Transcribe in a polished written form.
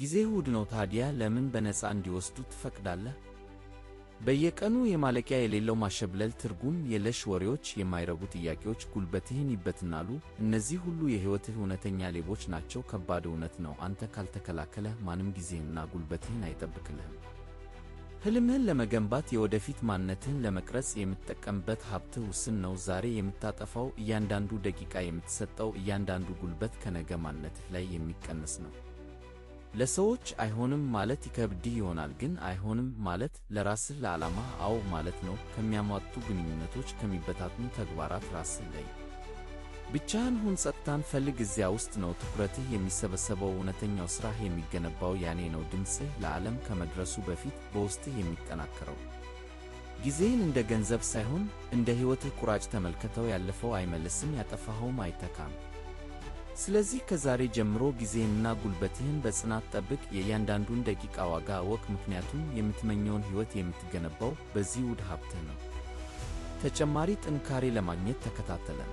ጊዜህ ውድ ነው። ታዲያ ለምን በነፃ እንዲወስዱት ትፈቅዳለህ? በየቀኑ የማለቂያ የሌለው ማሸብለል፣ ትርጉም የለሽ ወሬዎች፣ የማይረቡ ጥያቄዎች ጉልበትህን ይበትናሉ። እነዚህ ሁሉ የሕይወትህ እውነተኛ ሌቦች ናቸው። ከባድ እውነት ነው፤ አንተ ካልተከላከለህ ማንም ጊዜህንና ጉልበትህን አይጠብቅልህም። ሕልምህን ለመገንባት፣ የወደፊት ማንነትህን ለመቅረጽ የምትጠቀምበት ሀብትህ ውስን ነው። ዛሬ የምታጠፋው እያንዳንዱ ደቂቃ፣ የምትሰጠው እያንዳንዱ ጉልበት ከነገ ማንነትህ ላይ የሚቀነስ ነው። ለሰዎች አይሆንም ማለት ይከብድህ ይሆናል፣ ግን አይሆንም ማለት ለራስህ ለዓላማህ አዎ ማለት ነው። ከሚያሟጡ ግንኙነቶች፣ ከሚበታትኑ ተግባራት ራስህ ለይ። ብቻህን ሁን፣ ጸጥታን ፈልግ። እዚያ ውስጥ ነው ትኩረትህ የሚሰበሰበው። እውነተኛው ሥራህ የሚገነባው ያኔ ነው። ድምፅህ ለዓለም ከመድረሱ በፊት በውስጥህ የሚጠናከረው። ጊዜህን እንደ ገንዘብ ሳይሆን እንደ ሕይወትህ ቁራጭ ተመልከተው። ያለፈው አይመለስም፣ ያጠፋኸውም አይተካም። ስለዚህ ከዛሬ ጀምሮ ጊዜህንና ጉልበትህን በጽናት ጠብቅ። የእያንዳንዱን ደቂቃ ዋጋ እወቅ፣ ምክንያቱም የምትመኘውን ሕይወት የምትገነባው በዚህ ውድ ሀብትህ ነው። ተጨማሪ ጥንካሬ ለማግኘት ተከታተለን።